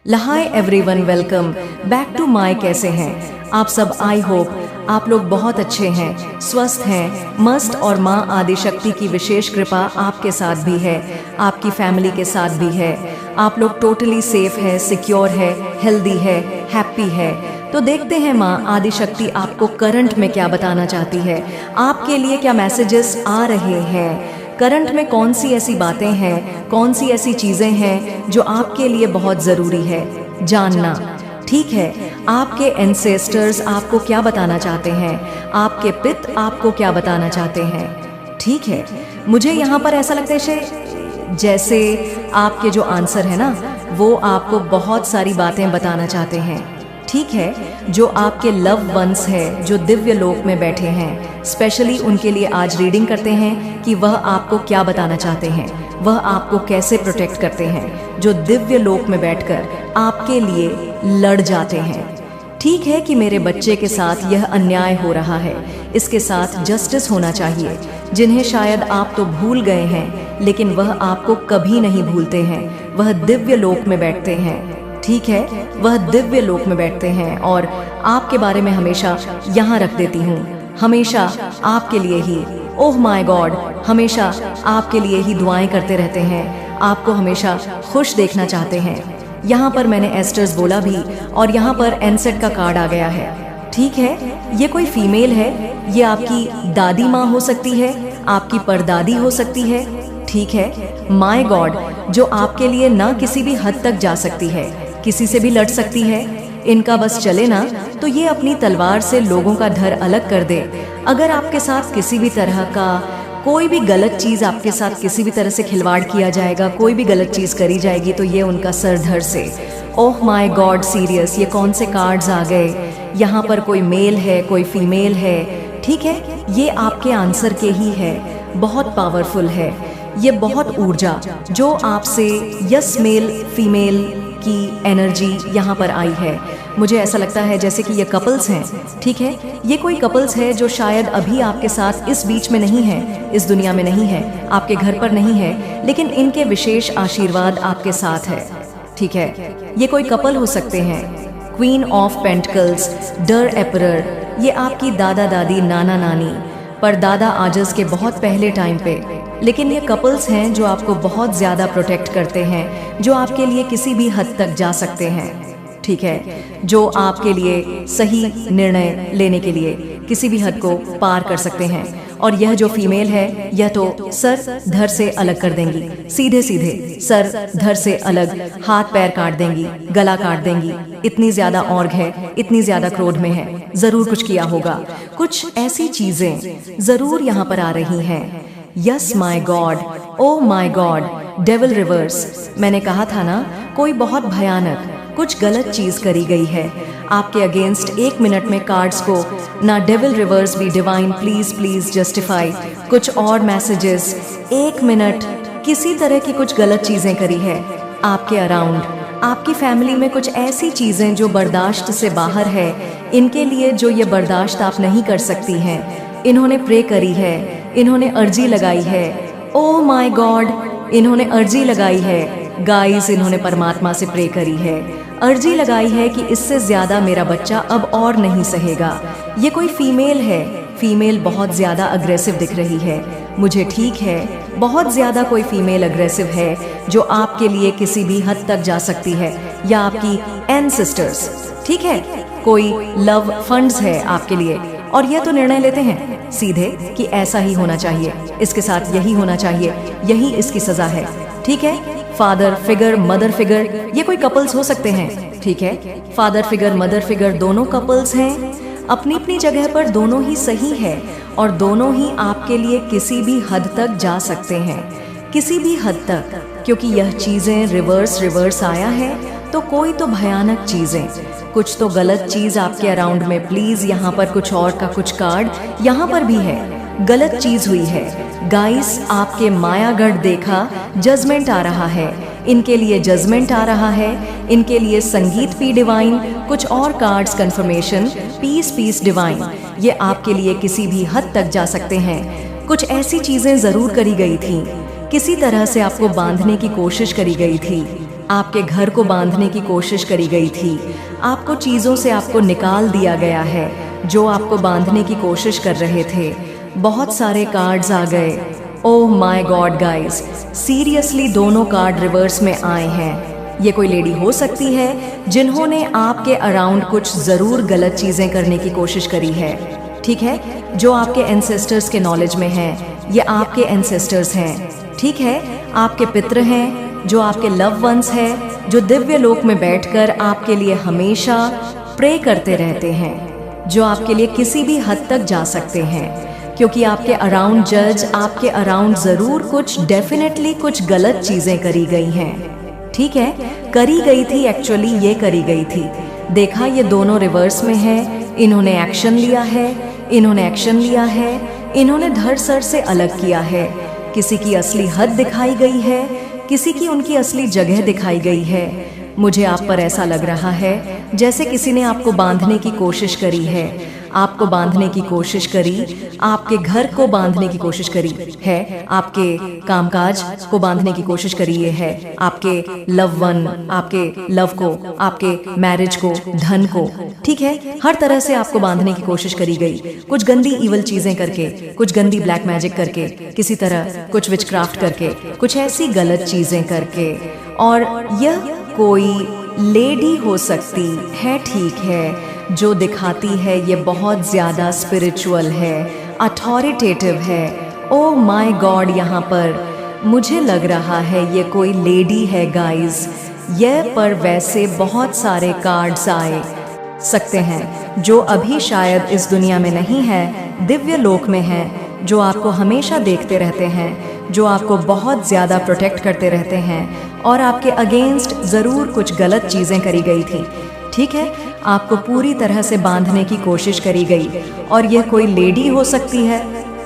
Hi everyone, welcome back to my. कैसे हैं आप सब? आई होप आप लोग बहुत अच्छे हैं, स्वस्थ हैं, मस्त, और माँ आदिशक्ति की विशेष कृपा आपके साथ भी है, आपकी फैमिली के साथ भी है। आप लोग टोटली सेफ है, सिक्योर है, हेल्दी है, हैप्पी है। तो देखते हैं माँ आदिशक्ति आपको करंट में क्या बताना चाहती है, आपके लिए क्या मैसेजेस आ रहे हैं। करंट में कौन सी ऐसी बातें हैं, कौन सी ऐसी चीज़ें हैं जो आपके लिए बहुत ज़रूरी है जानना। ठीक है, आपके एंसेस्टर्स आपको क्या बताना चाहते हैं, आपके पिता आपको क्या बताना चाहते हैं। ठीक है, मुझे यहाँ पर ऐसा लगता है जैसे आपके जो आंसर है ना, वो आपको बहुत सारी बातें बताना चाहते हैं। ठीक है, जो आपके लव वंस है, जो दिव्य लोक में बैठे हैं, स्पेशली उनके लिए आज रीडिंग करते हैं कि वह आपको क्या बताना चाहते हैं, वह आपको कैसे प्रोटेक्ट करते हैं, जो दिव्य लोक में बैठकर आपके लिए लड़ जाते हैं। ठीक है कि मेरे बच्चे के साथ यह अन्याय हो रहा है, इसके साथ जस्टिस होना चाहिए। जिन्हें शायद आप तो भूल गए हैं, लेकिन वह आपको कभी नहीं भूलते हैं। वह दिव्य लोक में बैठते हैं। ठीक है, वह दिव्य लोक में बैठते हैं और आपके बारे में हमेशा यहाँ रख देती हूँ, हमेशा आपके लिए ही। ओह माय गॉड, हमेशा आपके लिए ही दुआएं करते रहते हैं, आपको हमेशा खुश देखना चाहते हैं। यहाँ पर मैंने एस्टर्स बोला भी, और यहाँ पर एनसेट का कार्ड आ गया है। ठीक है, ये कोई फीमेल है, ये आपकी दादी माँ हो सकती है, आपकी परदादी हो सकती है। ठीक है, माय गॉड, जो आपके लिए ना किसी भी हद तक जा सकती है, किसी से भी लड़ सकती है। इनका बस चले ना तो ये अपनी तलवार से लोगों का धड़ अलग कर दे। अगर आपके साथ किसी भी तरह का कोई भी गलत चीज़, आपके साथ किसी भी तरह से खिलवाड़ किया जाएगा, कोई भी गलत चीज़ करी जाएगी, तो ये उनका सर धड़ से। ओह माय गॉड, सीरियस, ये कौन से कार्ड्स आ गए। यहाँ पर कोई मेल है, कोई फीमेल है। ठीक है, ये आपके आंसर के ही है, बहुत पावरफुल है ये, बहुत ऊर्जा जो आपसे यस मेल फीमेल की एनर्जी यहाँ पर आई है। मुझे ऐसा लगता है जैसे कि ये कपल्स हैं। ठीक है, ये कोई कपल्स है जो शायद अभी आपके साथ इस बीच में नहीं है, इस दुनिया में नहीं है, आपके घर पर नहीं है, लेकिन इनके विशेष आशीर्वाद आपके साथ है। ठीक है, ये कोई कपल हो सकते हैं। क्वीन ऑफ पेंटिकल्स, डर एपरर, ये आपकी दादा दादी, नाना नानी, पर दादा आजस के बहुत पहले टाइम पे। लेकिन ये कपल्स हैं जो आपको बहुत ज़्यादा प्रोटेक्ट करते हैं, जो आपके लिए किसी भी हद तक जा सकते हैं। ठीक है, जो आपके लिए सही निर्णय लेने के लिए किसी भी हद को पार कर सकते हैं। और यह जो फीमेल है, यह तो सर धड़ से अलग कर देंगी, सीधे सीधे सर धड़ से अलग, हाथ पैर काट देंगी, गला काट देंगी। इतनी ज़्यादा और्घ है, इतनी ज़्यादा क्रोध में है, ज़रूर कुछ किया होगा, कुछ ऐसी चीज़ें ज़रूर यहाँ पर आ रही हैं। Yes my God, oh my God, devil reverse. मैंने कहा था ना, कोई बहुत भयानक कुछ गलत चीज करी गई है आपके अगेंस्ट। 1 मिनट में कार्ड्स को ना डेविल रिवर्स भी, डिवाइन प्लीज प्लीज जस्टिफाई, कुछ और मैसेजेस। 1 मिनट किसी तरह की कुछ गलत चीजें करी है आपके अराउंड, आपकी फैमिली में कुछ ऐसी चीजें जो बर्दाश्त से बाहर है, इनके लिए जो ये बर्दाश्त आप नहीं कर सकती हैं। इन्होंने प्रे करी है, इन्होंने अर्जी लगाई है। ओह माय गॉड, इन्होंने अर्जी लगाई है गाइस, इन्होंने परमात्मा से प्रे करी है, अर्जी लगाई है कि इससे ज्यादा मेरा बच्चा अब और नहीं सहेगा। ये कोई फीमेल है, फीमेल बहुत ज्यादा अग्रेसिव दिख रही है मुझे। ठीक है, बहुत ज्यादा कोई फीमेल अग्रेसिव है जो आपके लिए किसी भी हद तक जा सकती है, या आपकी एंसेस्टर्स। ठीक है, कोई लव फंड्स है आपके लिए, और यह तो निर्णय लेते हैं सीधे कि ऐसा ही होना चाहिए, इसके साथ यही होना चाहिए, यही इसकी सजा है। ठीक है, फादर फिगर, मदर फिगर, ये कोई कपल्स हो सकते हैं। ठीक है, फादर फिगर, मदर फिगर, दोनों कपल्स हैं, अपनी अपनी जगह पर दोनों ही सही है, और दोनों ही आपके लिए किसी भी हद तक जा सकते हैं, किसी भी हद तक। क्योंकि यह चीजें रिवर्स आया है, तो कोई तो भयानक चीजें, कुछ तो गलत चीज आपके अराउंड में। प्लीज, यहाँ पर कुछ और का कुछ कार्ड यहाँ पर भी है, गलत चीज हुई है गाइस। आपके मायागढ़ देखा, जजमेंट आ रहा है, इनके लिए जजमेंट आ रहा है, इनके लिए संगीत पी डिवाइन, कुछ और cards confirmation, peace peace divine. ये आपके लिए किसी भी हद तक जा सकते हैं। कुछ ऐसी चीजें जरूर करी गई थी, किसी तरह से आपको बांधने की कोशिश करी गई थी। आपके घर को बांधने की कोशिश करी गई थी। आपको चीज़ों से आपको निकाल दिया गया है जो आपको बांधने की कोशिश कर रहे थे। बहुत सारे कार्ड्स आ गए। Oh my God guys, seriously दोनों कार्ड रिवर्स में आए हैं। ये कोई लेडी हो सकती है जिन्होंने आपके अराउंड कुछ ज़रूर गलत चीज़ें करने की कोशिश करी है, ठीक है, जो आपके एंसेस्टर्स के नॉलेज में हैं। ये आपके एंसेस्टर्स हैं, ठीक है, आपके पितृ हैं, जो आपके लव वंस हैं, जो दिव्य लोक में बैठकर आपके लिए हमेशा प्रे करते रहते हैं, जो आपके लिए किसी भी हद तक जा सकते हैं, क्योंकि आपके अराउंड जज, आपके अराउंड ज़रूर कुछ डेफिनेटली कुछ गलत चीज़ें करी गई हैं, ठीक है, करी गई थी, एक्चुअली ये करी गई थी। देखा, ये दोनों रिवर्स में है। इन्होंने एक्शन लिया है, इन्होंने एक्शन लिया है, इन्होंने धड़ सर से अलग किया है। किसी की असली हद दिखाई गई है, किसी की उनकी असली जगह दिखाई गई है। मुझे आप पर ऐसा लग रहा है जैसे किसी ने आपको बांधने की कोशिश करी है, आपको बांधने की कोशिश करी, आपके घर को बांधने की कोशिश करी है, आपके कामकाज को बांधने की कोशिश करी है, आपके लव वन, आपके लव को, आपके मैरिज को, धन को, ठीक है, हर तरह से आपको बांधने की कोशिश करी गई। कुछ गंदी इवल चीजें करके, कुछ गंदी ब्लैक मैजिक करके, किसी तरह कुछ विचक्राफ्ट करके, कुछ ऐसी गलत चीजें करके। और यह कोई लेडी हो सकती है, ठीक है, जो दिखाती है ये बहुत ज़्यादा स्पिरिचुअल है, अथॉरिटेटिव है। ओ माय गॉड, यहाँ पर मुझे लग रहा है ये कोई लेडी है गाइस। यह पर वैसे बहुत सारे कार्ड्स आए सकते हैं जो अभी शायद इस दुनिया में नहीं है, दिव्य लोक में है, जो आपको हमेशा देखते रहते हैं, जो आपको बहुत ज़्यादा प्रोटेक्ट करते रहते हैं, और आपके अगेंस्ट ज़रूर कुछ गलत चीज़ें करी गई थी, ठीक है, आपको पूरी तरह से बांधने की कोशिश करी गई। और यह कोई लेडी हो सकती है,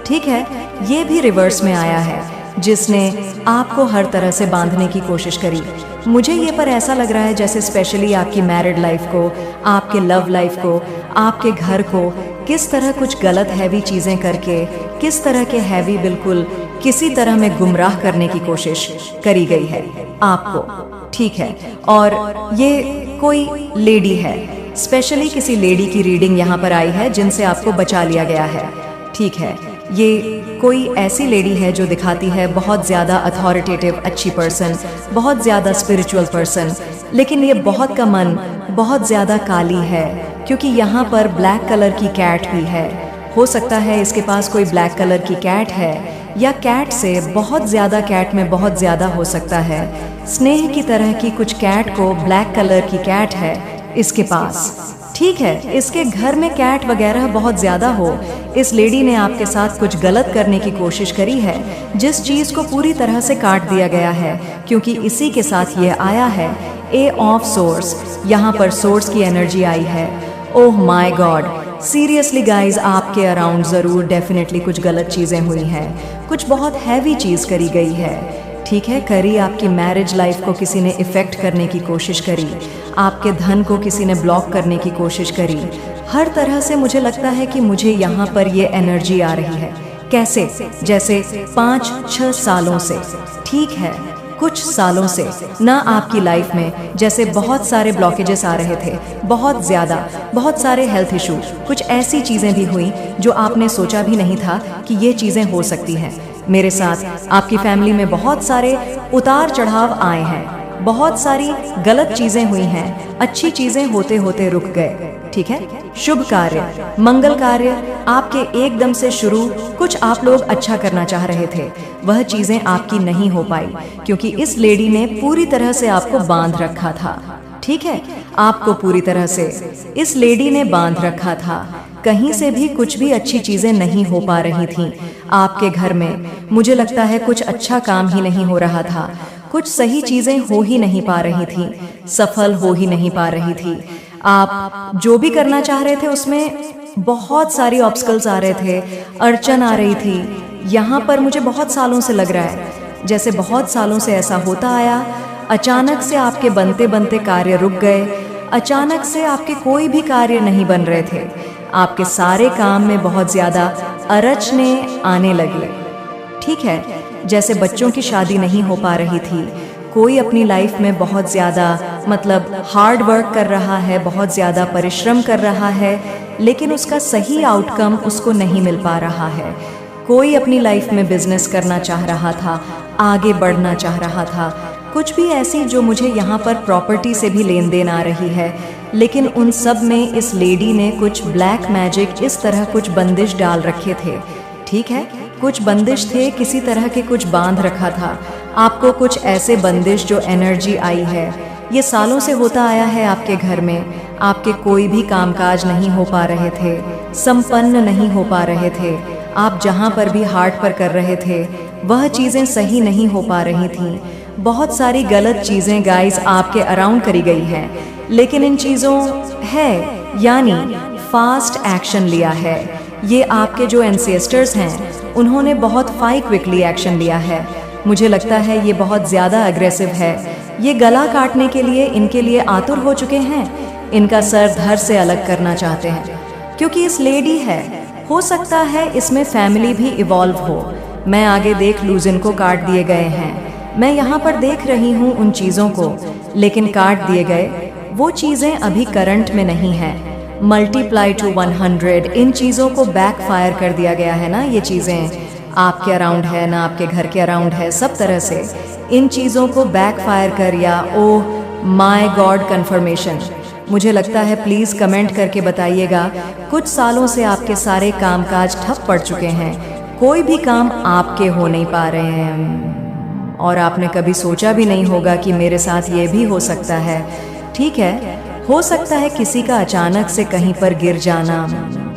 ठीक है, ये भी रिवर्स में आया है, जिसने आपको हर तरह से बांधने की कोशिश करी। मुझे ये पर ऐसा लग रहा है जैसे स्पेशली आपकी मैरिड लाइफ को, आपके लव लाइफ को, आपके घर को किस तरह कुछ गलत हैवी चीज़ें करके, किस तरह के हैवी बिल्कुल किसी तरह में गुमराह करने की कोशिश करी गई है आपको, ठीक है। और ये कोई लेडी है, स्पेशली किसी लेडी की रीडिंग यहाँ पर आई है जिनसे आपको बचा लिया गया है, ठीक है। ये कोई ऐसी लेडी है जो दिखाती है बहुत ज़्यादा अथॉरिटेटिव, अच्छी पर्सन, बहुत ज़्यादा स्पिरिचुअल पर्सन, लेकिन ये बहुत का मन बहुत ज़्यादा काली है, क्योंकि यहाँ पर ब्लैक कलर की कैट भी है। हो सकता है इसके पास कोई ब्लैक कलर की कैट है, या कैट से बहुत ज़्यादा, कैट में बहुत ज़्यादा हो सकता है स्नेह की तरह की कुछ कैट को, ब्लैक कलर की कैट है इसके पास, ठीक है। इसके घर में कैट वगैरह बहुत ज़्यादा हो। इस लेडी ने आपके साथ कुछ गलत करने की कोशिश करी है, जिस चीज़ को पूरी तरह से काट दिया गया है, क्योंकि इसी के साथ ये आया है ए ऑफ सोर्स। यहाँ पर सोर्स की एनर्जी आई है। Oh my God, seriously guys, आपके अराउंड ज़रूर डेफिनेटली कुछ गलत चीज़ें हुई हैं, कुछ बहुत हैवी चीज़ करी गई है, ठीक है। करी आपकी मैरिज लाइफ को किसी ने इफ़ेक्ट करने की कोशिश करी, आपके धन को किसी ने ब्लॉक करने की कोशिश करी। हर तरह से मुझे लगता है कि मुझे यहाँ पर ये एनर्जी आ रही है। कैसे? जैसे 5-6 सालों से, ठीक है, कुछ सालों से ना आपकी लाइफ में जैसे बहुत सारे ब्लॉकेजेस आ रहे थे, बहुत ज़्यादा, बहुत सारे हेल्थ इशू, कुछ ऐसी चीज़ें भी हुई जो आपने सोचा भी नहीं था कि ये चीज़ें हो सकती हैं। मेरे साथ आपकी फैमिली में बहुत सारे उतार चढ़ाव आए हैं, बहुत सारी गलत चीज़ें हुई हैं, अच्छी चीज़ें होते होते रुक गए, ठीक है। शुभ कार्य, मंगल कार्य आपके एकदम से शुरू, कुछ आप लोग अच्छा करना चाह रहे थे, वह चीज़ें आपकी नहीं हो पाई, क्योंकि इस लेडी ने पूरी तरह से आपको बांध रखा था, ठीक है। आपको पूरी तरह से इस लेडी ने बांध रखा था। कहीं से भी कुछ भी अच्छी चीज़ें नहीं हो पा रही थीं आपके घर में। मुझे लगता है कुछ अच्छा काम ही नहीं हो रहा था, कुछ सही चीज़ें हो ही नहीं पा रही थीं, सफल हो ही नहीं पा रही थी। आप जो भी करना चाह रहे थे उसमें बहुत सारी ऑब्स्टकल्स आ रहे थे, अड़चन आ रही थी। यहाँ पर मुझे बहुत सालों से लग रहा है जैसे बहुत सालों से ऐसा होता आया, अचानक से आपके बनते बनते कार्य रुक गए, अचानक से आपके कोई भी कार्य नहीं बन रहे थे, आपके सारे काम में बहुत ज़्यादा अड़चनें आने लगी, ठीक है। जैसे बच्चों की शादी नहीं हो पा रही थी, कोई अपनी लाइफ में बहुत ज़्यादा मतलब हार्ड वर्क कर रहा है, बहुत ज़्यादा परिश्रम कर रहा है, लेकिन उसका सही आउटकम उसको नहीं मिल पा रहा है। कोई अपनी लाइफ में बिजनेस करना चाह रहा था, आगे बढ़ना चाह रहा था, कुछ भी ऐसी जो मुझे यहाँ पर प्रॉपर्टी से भी लेन देन आ रही है, लेकिन उन सब में इस लेडी ने कुछ ब्लैक मैजिक, इस तरह कुछ बंदिश डाल रखे थे। ठीक है, कुछ बंदिश थे, किसी तरह के कुछ बांध रखा था आपको, कुछ ऐसे बंदिश जो एनर्जी आई है। ये सालों से होता आया है आपके घर में, आपके कोई भी कामकाज नहीं हो पा रहे थे, संपन्न नहीं हो पा रहे थे, आप जहाँ पर भी हार्ट पर कर रहे थे वह चीज़ें सही नहीं हो पा रही थीं। बहुत सारी गलत चीज़ें गाइस आपके अराउंड करी गई हैं, लेकिन इन चीज़ों है यानी फास्ट एक्शन लिया है। ये आपके जो एंसेस्टर्स हैं उन्होंने बहुत क्विकली एक्शन लिया है। मुझे लगता है ये बहुत ज़्यादा अग्रेसिव है। ये गला काटने के लिए इनके लिए आतुर हो चुके हैं, इनका सर धड़ से अलग करना चाहते हैं, क्योंकि इस लेडी है। हो सकता है इसमें फैमिली भी इवॉल्व हो। मैं आगे देख लूँ, जिनको काट दिए गए हैं, मैं यहाँ पर देख रही हूँ उन चीज़ों को, लेकिन काट दिए गए वो चीज़ें अभी करंट में नहीं है। मल्टीप्लाई टू 100 इन चीज़ों को बैकफायर कर दिया गया है ना। ये चीज़ें आपके अराउंड है ना, आपके घर के अराउंड है, सब तरह से इन चीज़ों को बैकफायर कर, या ओह माय गॉड कंफर्मेशन। मुझे लगता है प्लीज़ कमेंट करके बताइएगा, कुछ सालों से आपके सारे कामकाज ठप पड़ चुके हैं, कोई भी काम आपके हो नहीं पा रहे हैं, और आपने कभी सोचा भी नहीं होगा कि मेरे साथ ये भी हो सकता है। ठीक है, हो सकता है किसी का अचानक से कहीं पर गिर जाना,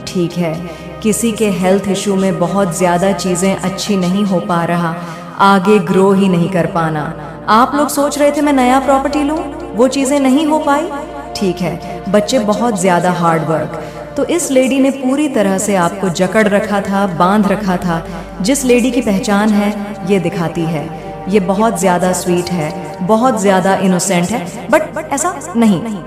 ठीक है, किसी के हेल्थ इशू में बहुत ज़्यादा चीज़ें अच्छी नहीं हो पा रहा, आगे ग्रो ही नहीं कर पाना। आप लोग सोच रहे थे मैं नया प्रॉपर्टी लूँ, वो चीज़ें नहीं हो पाई। ठीक है, बच्चे बहुत ज़्यादा हार्ड वर्क, तो इस लेडी ने पूरी तरह से आपको जकड़ रखा था, बांध रखा था। जिस लेडी की पहचान है ये दिखाती है, ये बहुत ज़्यादा स्वीट है, बहुत ज़्यादा इनोसेंट है, बट ऐसा नहीं है।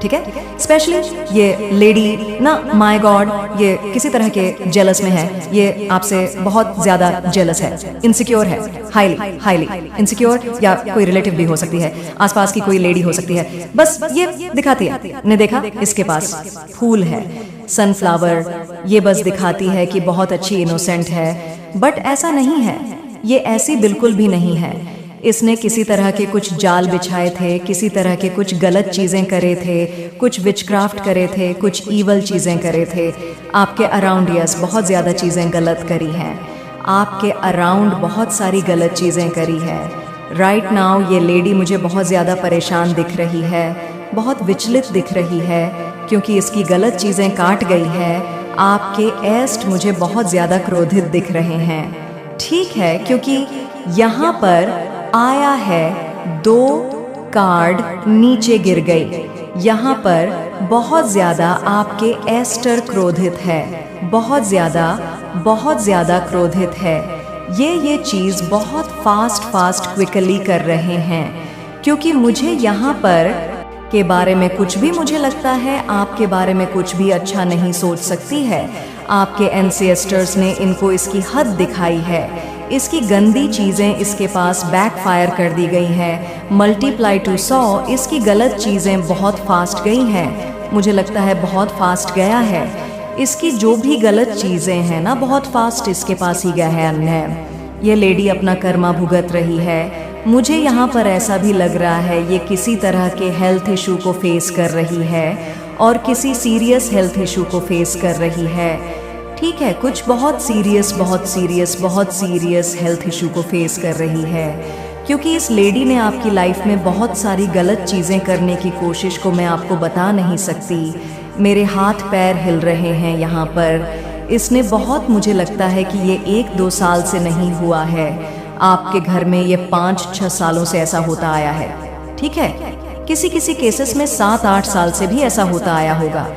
ठीक है, स्पेशली ये लेडी ना, माय गॉड, ये किसी तरह के जेलस में है, ये आपसे बहुत ज़्यादा जेलस है, इनसिक्योर है, हाईली इनसिक्योर, या कोई रिलेटिव भी हो सकती है, आसपास की कोई लेडी हो सकती है। बस ये दिखाती है, ने देखा इसके पास फूल है, सनफ्लावर, ये बस दिखाती है कि बहुत अच्छी इनोसेंट है, बट ऐसा नहीं है, ये ऐसी बिल्कुल भी नहीं है। इसने किसी तरह के कुछ जाल बिछाए थे, किसी तरह के कुछ गलत चीज़ें करे थे, कुछ विचक्राफ्ट करे थे, कुछ ईवल चीज़ें करे थे आपके अराउंड। यस, बहुत ज़्यादा चीज़ें गलत करी हैं आपके अराउंड, बहुत सारी गलत चीज़ें करी है। राइट नाउ ये लेडी मुझे बहुत ज़्यादा परेशान दिख रही है, बहुत विचलित दिख रही है, क्योंकि इसकी गलत चीज़ें काट गई है। आपके एस्ट मुझे बहुत ज़्यादा क्रोधित दिख रहे हैं। ठीक है, क्योंकि यहाँ पर आया है 2 कार्ड नीचे गिर गई। यहाँ पर बहुत ज़्यादा आपके एस्टर क्रोधित है, बहुत ज़्यादा क्रोधित है। ये चीज़ बहुत फास्ट क्विकली कर रहे हैं, क्योंकि मुझे यहाँ पर के बारे में कुछ भी, मुझे लगता है आपके बारे में कुछ भी अच्छा नहीं सोच सकती है। आपके एंसेस्टर्स ने इनको इसकी हद दिखाई है, इसकी गंदी चीज़ें इसके पास बैकफायर कर दी गई हैं। मल्टीप्लाई टू 100 इसकी गलत चीज़ें बहुत फास्ट गई हैं, मुझे लगता है बहुत फास्ट गया है। इसकी जो भी गलत चीज़ें हैं ना, बहुत फास्ट इसके पास ही गया है अन्य। ये लेडी अपना कर्मा भुगत रही है। मुझे यहाँ पर ऐसा भी लग रहा है ये किसी तरह के हेल्थ इशू को फेस कर रही है, और किसी सीरियस हेल्थ इशू को फेस कर रही है। ठीक है, कुछ बहुत सीरियस हेल्थ इशू को फेस कर रही है, क्योंकि इस लेडी ने आपकी लाइफ में बहुत सारी गलत चीज़ें करने की कोशिश को मैं आपको बता नहीं सकती। मेरे हाथ पैर हिल रहे हैं यहाँ पर। इसने बहुत, मुझे लगता है कि ये 1-2 साल से नहीं हुआ है, आपके घर में ये 5-6 सालों से ऐसा होता आया है। ठीक है, किसी केसेस में 7-8 साल से भी ऐसा होता आया होगा।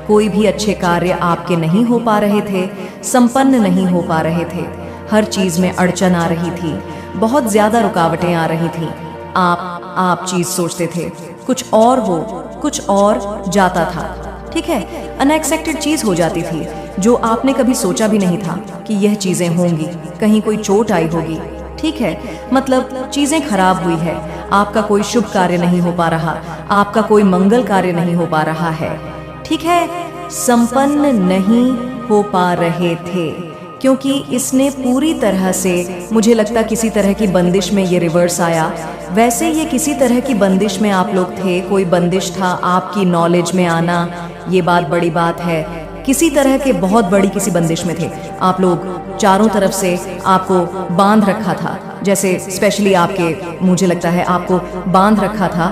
कोई भी अच्छे कार्य आपके नहीं हो पा रहे थे, संपन्न नहीं हो पा रहे थे, हर चीज़ में अड़चन आ रही थी, बहुत ज़्यादा रुकावटें आ रही थी। आप चीज़ सोचते थे कुछ और हो, कुछ और जाता था। ठीक है, अनएक्सपेक्टेड चीज़ हो जाती थी, जो आपने कभी सोचा भी नहीं था कि यह चीज़ें होंगी। कहीं कोई चोट आई होगी, ठीक है, मतलब चीजें खराब हुई है, आपका कोई शुभ कार्य नहीं हो पा रहा, आपका कोई मंगल कार्य नहीं हो पा रहा है, ठीक है, संपन्न नहीं हो पा रहे थे, क्योंकि इसने पूरी तरह से, मुझे लगता किसी तरह की बंदिश में ये रिवर्स आया। वैसे ये किसी तरह की बंदिश में आप लोग थे, कोई बंदिश था, आपकी नॉलेज में आना, ये बात बड़ी बात है। किसी तरह के बहुत बड़ी किसी बंदिश में थे आप लोग, चारों तरफ से आपको बांध रखा था, जैसे स्पेशली आपके, मुझे लगता है आपको बांध रखा था,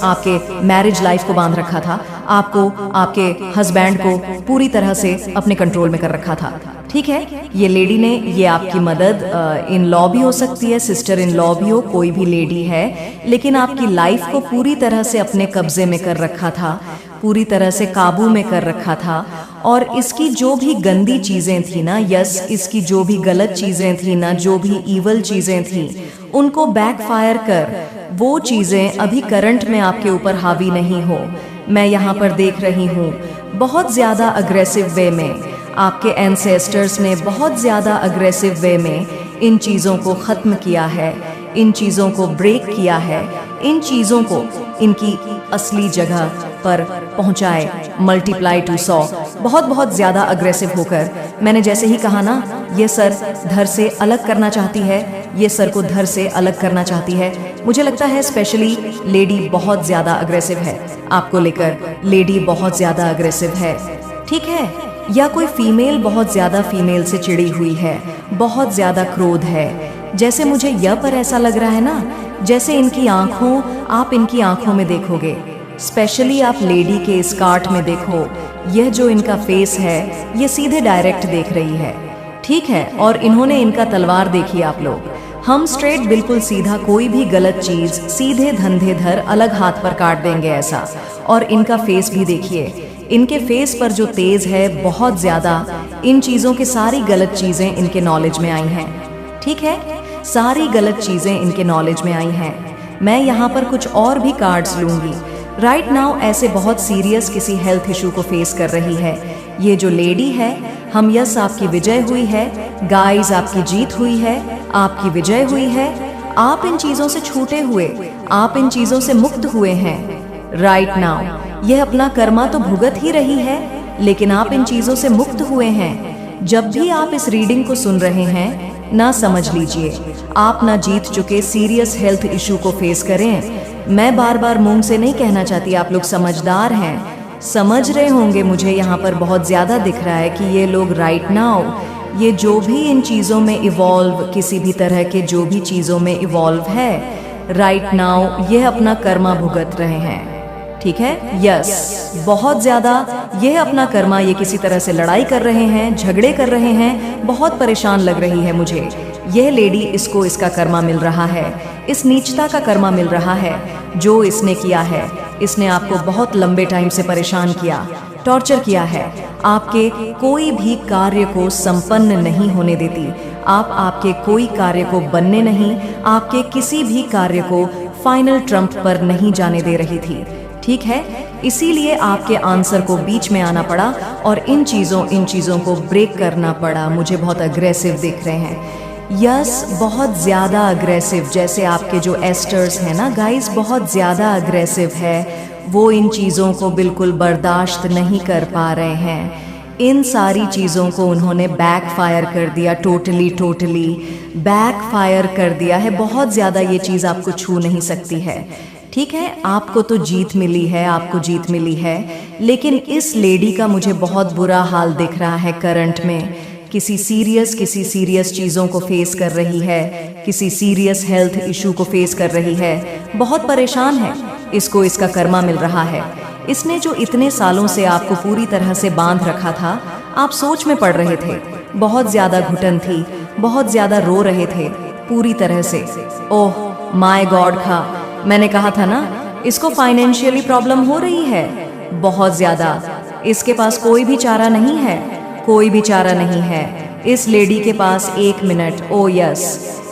आपके मैरिज लाइफ को बांध रखा था, आपको आपके हस्बैंड को पूरी तरह से अपने कंट्रोल में कर रखा था, ठीक है। ये लेडी ने, ये आपकी मदद इन लॉ भी हो सकती है, सिस्टर इन लॉ भी हो, कोई भी लेडी है, लेकिन आपकी लाइफ को पूरी तरह से अपने कब्जे में कर रखा था, पूरी तरह से काबू में कर रखा था। और इसकी जो भी गंदी चीजें थी ना, इसकी जो भी गलत चीजें थी ना, जो भी ईवल चीजें थी, उनको बैकफायर कर वो चीजें अभी करंट में आपके ऊपर हावी नहीं हो। मैं यहाँ पर देख रही हूँ बहुत ज्यादा अग्रेसिव वे में आपके एंसेस्टर्स ने बहुत ज्यादा अग्रेसिव वे में इन चीजों को खत्म किया है, इन चीजों को ब्रेक किया है, इन चीजों को इनकी असली जगह पर पहुंचाए, मल्टीप्लाई टू 100, बहुत ज्यादा अग्रेसिव होकर। मैंने जैसे ही कहा ना, ये सर धर से अलग करना चाहती है, ये सर को धर से अलग करना चाहती है। मुझे लगता है स्पेशली लेडी बहुत ज्यादा अग्रेसिव है आपको लेकर, लेडी बहुत ज्यादा अग्रेसिव है, ठीक है, या कोई फीमेल बहुत ज्यादा फीमेल से चिड़ी हुई है, बहुत ज्यादा क्रोध है। जैसे मुझे यह पर ऐसा लग रहा है ना, जैसे इनकी आंखों, आप इनकी आंखों में देखोगे, स्पेशली आप लेडी के इस कार्ट में देखो, यह जो इनका फेस है ये सीधे डायरेक्ट देख रही है, ठीक है, और इन्होंने इनका तलवार देखी आप लोग, हम स्ट्रेट बिल्कुल सीधा कोई भी गलत चीज सीधे धंधेधर अलग हाथ पर काट देंगे ऐसा। और इनका फेस भी देखिए, इनके फेस पर जो तेज है बहुत ज्यादा, इन चीजों की सारी गलत चीजें इनके नॉलेज में आई हैं, ठीक है, सारी गलत चीजें इनके नॉलेज में आई हैं। मैं यहाँ पर कुछ और भी कार्ड्स लूंगी। राइट नाउ ऐसे बहुत सीरियस किसी हेल्थ इशू को फेस कर रही है ये जो लेडी है। हम यस, आपकी विजय हुई है गाइस, आपकी जीत हुई है, आपकी विजय हुई है। आप इन चीजों से छूटे हुए, आप इन चीजों से मुक्त हुए हैं। राइट नाउ यह अपना कर्मा तो भुगत ही रही है, लेकिन आप इन चीजों से मुक्त हुए हैं। जब भी आप इस रीडिंग को सुन रहे हैं, ना समझ लीजिए आप ना जीत चुके सीरियस हेल्थ इशू को फेस करें। मैं बार बार मुंह से नहीं कहना चाहती, आप लोग समझदार हैं, समझ रहे होंगे। मुझे यहाँ पर बहुत ज्यादा दिख रहा है कि ये लोग राइट नाउ, ये जो भी इन चीजों में इवॉल्व, किसी भी तरह के जो भी चीजों में इवॉल्व है, राइट नाउ ये अपना कर्मा भुगत रहे हैं, ठीक है। यस, बहुत ज्यादा यह अपना कर्मा, ये किसी तरह से लड़ाई कर रहे हैं, झगड़े कर रहे हैं, बहुत परेशान लग रही है मुझे यह लेडी। इसको इसका कर्मा मिल रहा है, इस नीचता का कर्मा मिल रहा है जो इसने किया है। इसने आपको बहुत लंबे टाइम से परेशान किया, टॉर्चर किया है, आपके कोई भी कार्य को संपन्न नहीं होने देती, आपके कोई कार्य को बनने नहीं, आपके किसी भी कार्य को फाइनल ट्रम्प पर नहीं जाने दे रही थी, ठीक है। इसीलिए आपके आंसर को बीच में आना पड़ा और इन चीजों को ब्रेक करना पड़ा। मुझे बहुत अग्रेसिव दिख रहे हैं, यस, बहुत ज्यादा अग्रेसिव। जैसे आपके जो एस्टर्स हैं ना गाइस, बहुत ज्यादा अग्रेसिव है, वो इन चीजों को बिल्कुल बर्दाश्त नहीं कर पा रहे हैं। इन सारी चीजों को उन्होंने बैकफायर कर दिया, टोटली बैकफायर कर दिया है। बहुत ज्यादा ये चीज आपको छू नहीं सकती है, ठीक है। आपको तो जीत मिली है, आपको जीत मिली है, लेकिन इस लेडी का मुझे बहुत बुरा हाल दिख रहा है करंट में। किसी सीरियस चीजों को फेस कर रही है, किसी सीरियस हेल्थ इशू को फेस कर रही है, बहुत परेशान है। इसको इसका कर्मा मिल रहा है। इसने जो इतने सालों से आपको पूरी तरह से बांध रखा था, आप सोच में पड़ रहे थे, बहुत ज्यादा घुटन थी, बहुत ज्यादा रो रहे थे पूरी तरह से। ओह माय गॉड का मैंने कहा था ना, इसको फाइनेंशियली प्रॉब्लम हो रही है बहुत ज्यादा। इसके पास कोई भी चारा नहीं है, कोई भी चारा नहीं है इस लेडी के पास। 1 मिनट, ओ यस,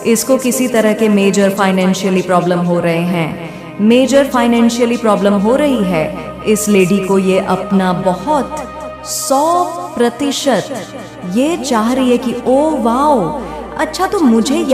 इसको किसी तरह के मेजर फाइनेंशियली प्रॉब्लम हो रहे हैं, मेजर फाइनेंशियली प्रॉब्लम हो रही है इस लेडी को। ये अपना बहुत 100% ये चाह रही है कि ओ वाओ, अच्छा तो मुझे यहाँ